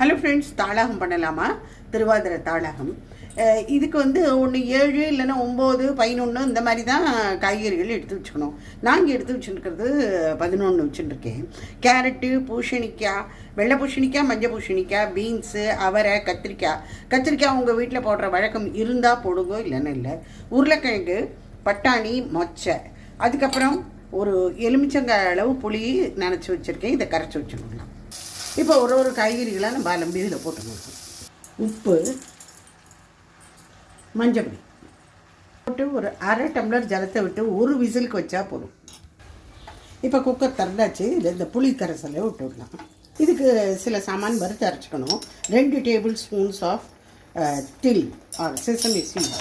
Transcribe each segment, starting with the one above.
Hello friends, தாளாகம் பண்ணலாமா? திருவாதிரை தாளாகம். இதுக்கு வந்து 1 7 இல்லைன்னா 9 11 இந்த மாதிரி தான் காய்கறிகள் எடுத்து வச்சுக்கணும். நாங்கள் எடுத்து வச்சுருக்கிறது 11 வச்சுருக்கேன். கேரட்டு, பூசணிக்காய், வெள்ளை பூசணிக்காய், மஞ்சள் பூசணிக்காய், பீன்ஸு, அவரை, கத்திரிக்காய் உங்கள் வீட்டில் போடுற வழக்கம் இருந்தால் போடுங்க, இல்லைன்னா இல்லை. உருளைக்கிழங்கு, பட்டாணி, மொச்சை, அதுக்கப்புறம் ஒரு எலுமிச்சங்காய் அளவு புளி நனைச்சி வச்சுருக்கேன். இதை கரைச்சி வச்சுக்கணும். இப்போ ஒரு காய்கறிகளாக நம்ம அலம்பி இதில் போட்டுக்கணும். உப்பு, மஞ்சள் போட்டு ஒரு அரை டம்ளர் ஜலத்தை விட்டு ஒரு விசிலுக்கு வச்சா போதும். இப்போ குக்கர் திறந்தாச்சு. இதில் இந்த புளி கரைசலை விட்டு விடலாம். இதுக்கு சில சாமான் வறுத்து அரைச்சிக்கணும். 2 டேபிள் ஸ்பூன்ஸ் ஆஃப் தில் ஆர் செசமி சீட்,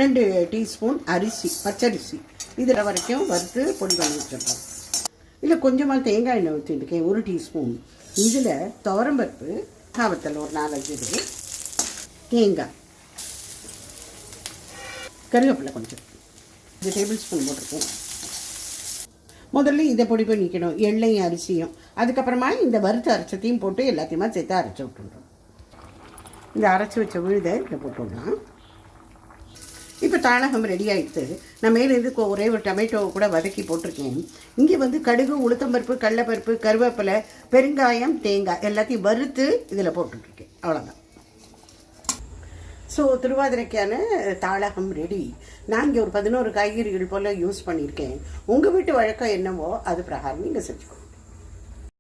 2 டீஸ்பூன் அரிசி, பச்சரிசி, இதில் வரைக்கும் வறுத்து பொடி பண்ணி வச்சுருக்கோம். இதில் கொஞ்சமாக தேங்காய் எண்ணெய் ஊற்றிருக்கேன், 1 டீஸ்பூன். இதில் துவரம்பருப்பு, காவத்தல் ஒரு 4-5 இது, தேங்காய், கருவேப்பிலை கொஞ்சம், 2 டேபிள் ஸ்பூன் போட்டிருக்கேன். முதல்ல இதை பொடி பண்ணிக்கணும், எண்ணெயும் அரிசியும். அதுக்கப்புறமா இந்த வறுத்த அரைச்சத்தையும் போட்டு எல்லாத்தையுமா சேர்த்து அரைச்சி விட்டுடுறோம். இந்த அரைச்சி வச்ச விழுதை இதில் போட்டு விடலாம். இப்போ தாளகம் ரெடி ஆகிடுது. நான் மேலேருந்து ஒரே ஒரு டொமேட்டோவை கூட வதக்கி போட்டிருக்கேன். இங்கே வந்து கடுகு, உளுத்தம்பருப்பு, கடலைப்பருப்பு, கருவேப்பிலை, பெருங்காயம், தேங்காய் எல்லாத்தையும் வறுத்து இதில் போட்டுட்ருக்கேன். அவ்வளோதான். ஸோ திருவாதிரைக்கான தாளகம் ரெடி. நான் இங்கே ஒரு 11 காய்கறிகள் போல் யூஸ் பண்ணியிருக்கேன். உங்கள் வீட்டு வழக்கம் என்னவோ அது பிரகாரம் நீங்கள் செஞ்சுக்கணும்.